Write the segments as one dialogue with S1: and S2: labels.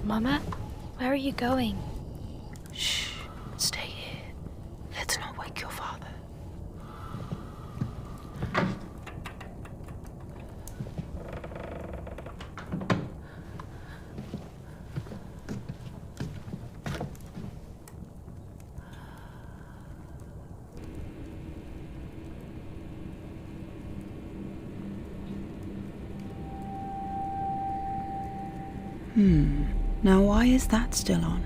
S1: Mama, where are you going?
S2: Shh, stay here. Let's not wake your father. Now why is that still on?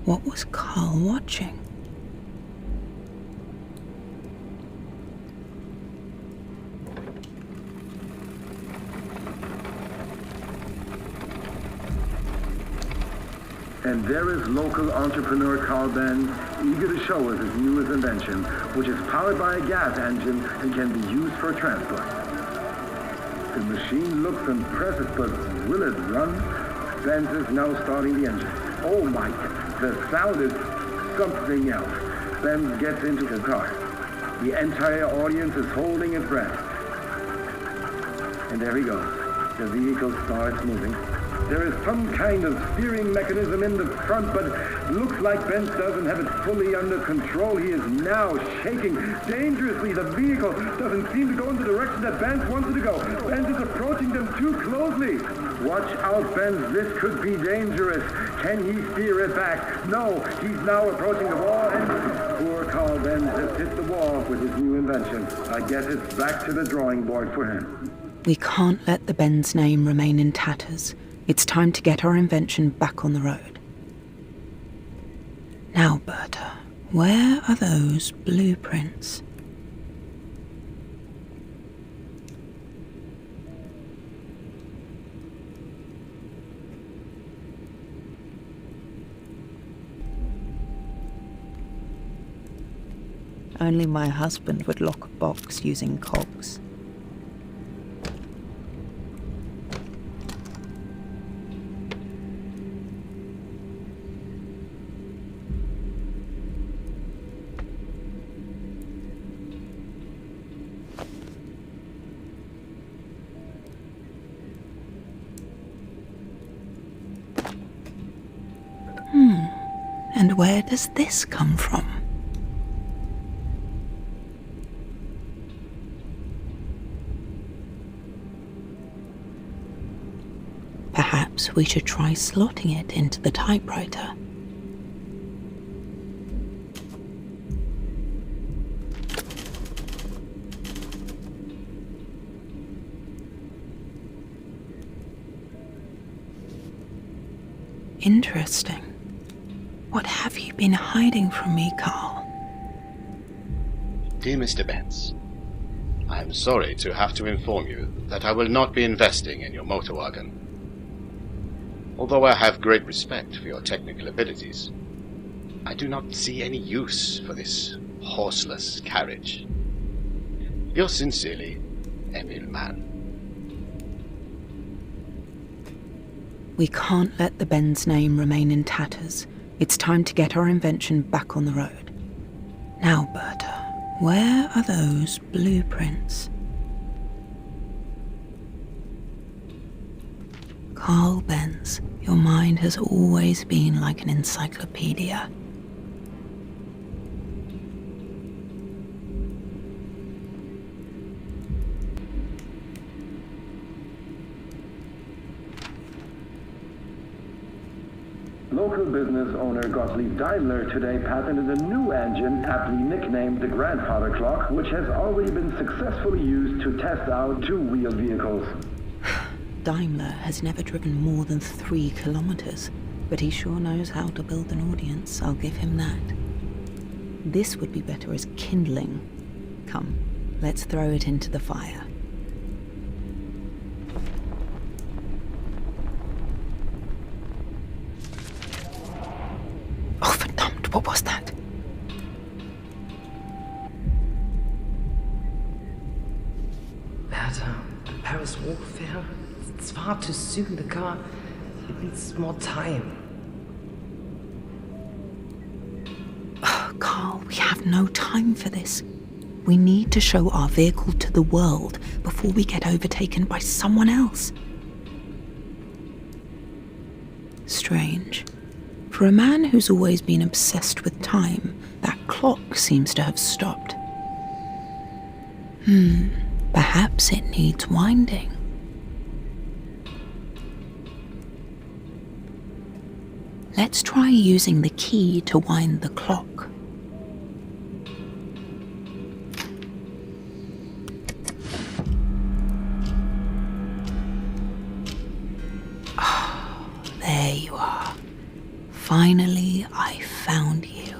S2: What was Carl watching?
S3: And there is local entrepreneur Carl Benz, eager to show us his newest invention, which is powered by a gas engine and can be used for transport. The machine looks impressive, but will it run? Benz is now starting the engine. Oh my, the sound is something else. Benz gets into the car. The entire audience is holding its breath. And there he goes. The vehicle starts moving. There is some kind of steering mechanism in the front, but looks like Benz doesn't have it fully under control. He is now shaking dangerously. The vehicle doesn't seem to go in the direction that Benz wants it to go. Benz is approaching them too closely. Watch out, Benz. This could be dangerous. Can he steer it back? No, he's now approaching the wall, and poor Carl Benz has hit the wall with his new invention. I guess it's back to the drawing board for him.
S2: We can't let the Benz name remain in tatters. It's time to get our invention back on the road. Now, Bertha, where are those blueprints? Only my husband would lock a box using cogs. And where does this come from? Perhaps we should try slotting it into the typewriter. Interesting. What have you been hiding from me, Carl?
S4: Dear Mr. Benz, I am sorry to have to inform you that I will not be investing in your motor wagon. Although I have great respect for your technical abilities, I do not see any use for this horseless carriage. Yours sincerely, Emil Mann.
S2: We can't let the Benz name remain in tatters. It's time to get our invention back on the road. Now, Bertha, where are those blueprints? Carl Benz, your mind has always been like an encyclopedia.
S3: Local business owner Gottlieb Daimler today patented a new engine, aptly nicknamed the grandfather clock, which has already been successfully used to test out two-wheel vehicles.
S2: Daimler has never driven more than 3 kilometers, but he sure knows how to build an audience, I'll give him that. This would be better as kindling. Come, let's throw it into the fire. Oh, verdammt, what was that?
S5: Bertha, Paris warfare? It's far too soon. The car, it needs more time.
S2: Oh, Carl, we have no time for this. We need to show our vehicle to the world before we get overtaken by someone else. Strange. For a man who's always been obsessed with time, that clock seems to have stopped. Perhaps it needs winding. Let's try using the key to wind the clock. Oh, there you are. Finally, I found you.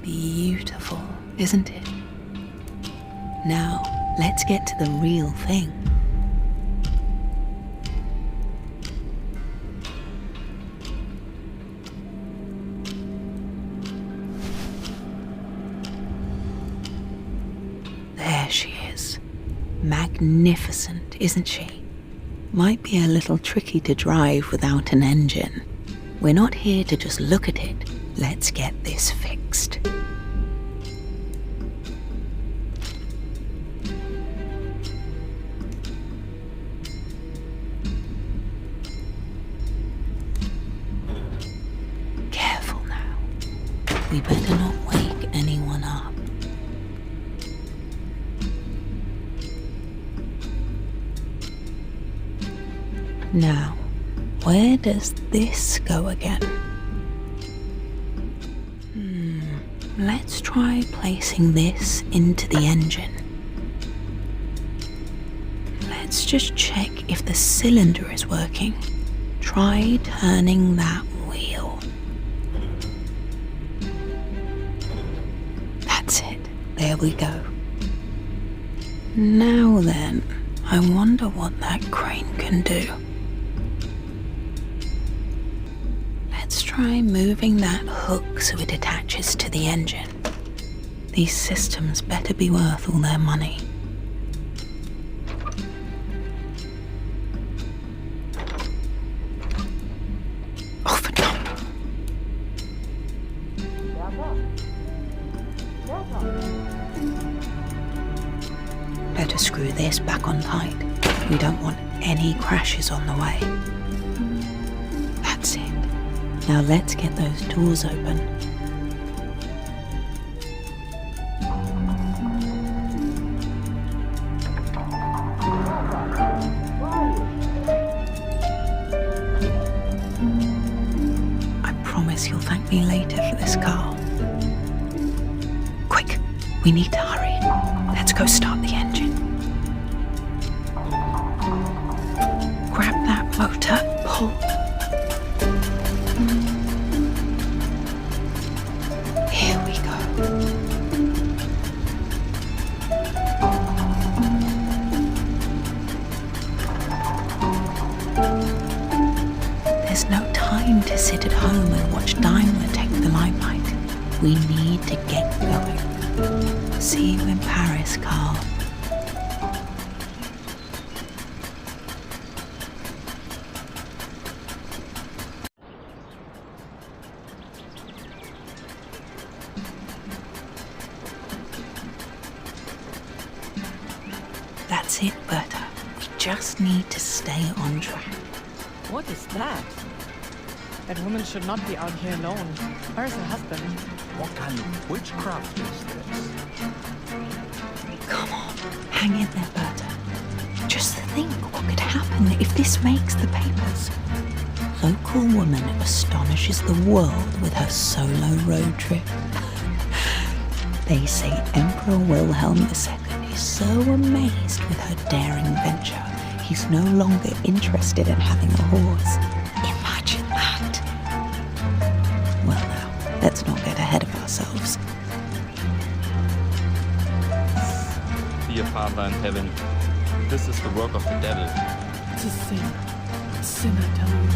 S2: Beautiful, isn't it? Now, let's get to the real thing. There she is. Magnificent, isn't she? Might be a little tricky to drive without an engine. We're not here to just look at it. Let's get this fixed. Careful now. We better not wake anyone up. Now, where does this go again? Let's try placing this into the engine. Let's just check if the cylinder is working. Try turning that wheel. That's it. There we go. Now then, I wonder what that crane can do. Let's try moving that hook so it attaches to the engine. These systems better be worth all their money. Off and up. Better screw this back on tight. We don't want any crashes on the way. That's it. Now let's get those doors open. I promise you'll thank me later for this car. Quick, we need to hurry. Let's go start the engine. Grab that motor, pull. Here we go. There's no time to sit at home and watch Daimler take the limelight. We need to get going. See you in Paris, Carl. That's it, Bertha. We just need to stay on track.
S6: What is that? That woman should not be out here alone. Where's her husband?
S7: What kind of witchcraft is this?
S2: Come on, hang in there, Bertha. Just think what could happen if this makes the papers. Local woman astonishes the world with her solo road trip. They say Emperor Wilhelm II is so amazed with her daring venture, he's no longer interested in having a horse. Imagine that. Well now, let's not get ahead of ourselves.
S8: Dear Father in heaven, this is the work of the devil.
S6: It's a sin. It's sin, I tell you.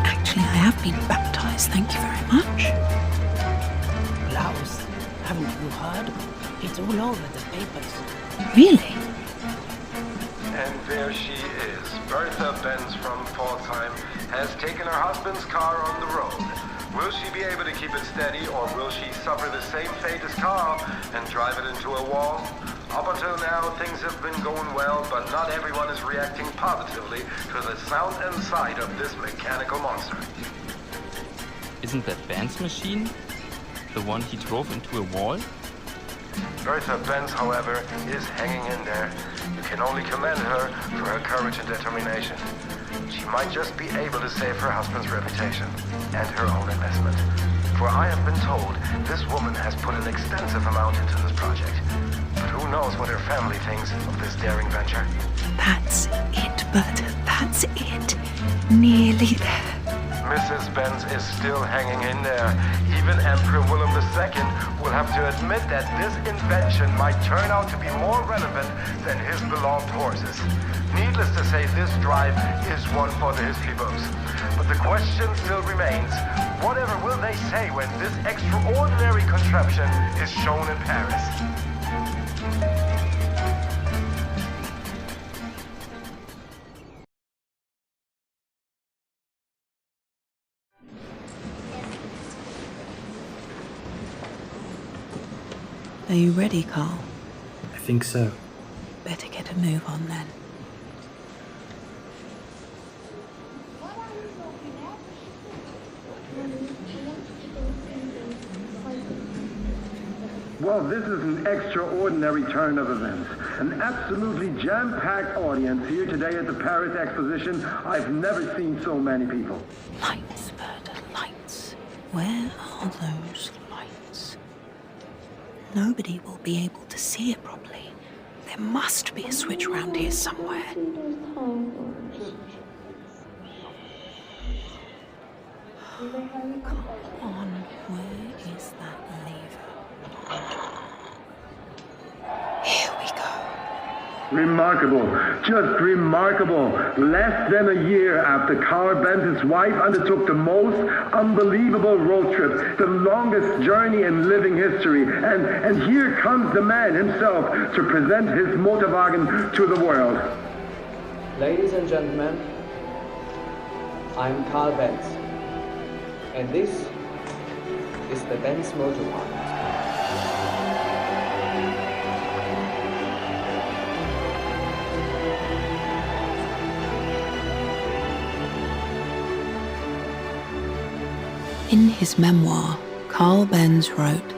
S2: Actually, I have been baptized, thank you very much.
S9: Klaus, haven't you heard? It's all over the papers.
S2: Really?
S3: And there she is. Bertha Benz from Pforzheim has taken her husband's car on the road. Will she be able to keep it steady, or will she suffer the same fate as Carl and drive it into a wall?
S10: Up until now, things have been going well, but not everyone is reacting positively to the sound and sight of this mechanical monster.
S8: Isn't that Ben's machine? The one he drove into a wall?
S10: Bertha Benz, however, is hanging in there. You can only commend her for her courage and determination. She might just be able to save her husband's reputation and her own investment. For I have been told this woman has put an extensive amount into this project. But who knows what her family thinks of this daring venture?
S2: That's it, Bertha. That's it. Nearly there.
S10: Mrs. Benz is still hanging in there. Even Emperor Willem II will have to admit that this invention might turn out to be more relevant than his beloved horses. Needless to say, this drive is one for the history books. But the question still remains, whatever will they say when this extraordinary contraption is shown in Paris?
S2: Are you ready, Carl?
S11: I think so.
S2: Better get a move on then.
S3: Well, this is an extraordinary turn of events. An absolutely jam-packed audience here today at the Paris Exposition. I've never seen so many people.
S2: Lights, Bertha, lights. Where are those lights? Nobody will be able to see it properly. There must be a switch around here somewhere. Come on, where is that lever? Here we go.
S3: Remarkable, just remarkable. Less than a year after Carl Benz's wife undertook the most unbelievable road trip, the longest journey in living history, and here comes the man himself to present his Motorwagen to the world.
S12: Ladies and gentlemen, I'm Carl Benz, and this is the Benz Motorwagen.
S2: In his memoir, Carl Benz wrote,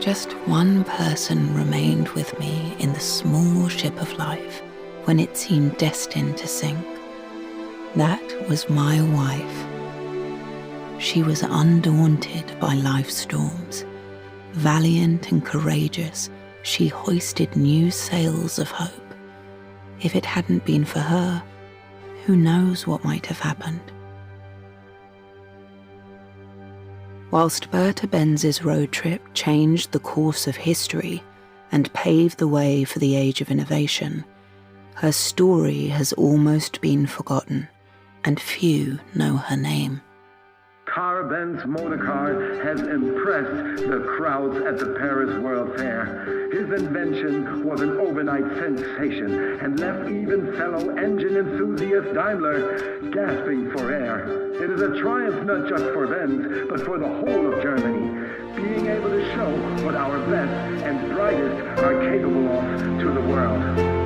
S2: "Just one person remained with me in the small ship of life when it seemed destined to sink. That was my wife. She was undaunted by life's storms. Valiant and courageous, she hoisted new sails of hope. If it hadn't been for her, who knows what might have happened?" Whilst Bertha Benz's road trip changed the course of history and paved the way for the age of innovation, her story has almost been forgotten, and few know her name.
S3: Carl Benz motorcar has impressed the crowds at the Paris World Fair. His invention was an overnight sensation and left even fellow engine enthusiast Daimler gasping for air. It is a triumph not just for Benz, but for the whole of Germany, being able to show what our best and brightest are capable of to the world.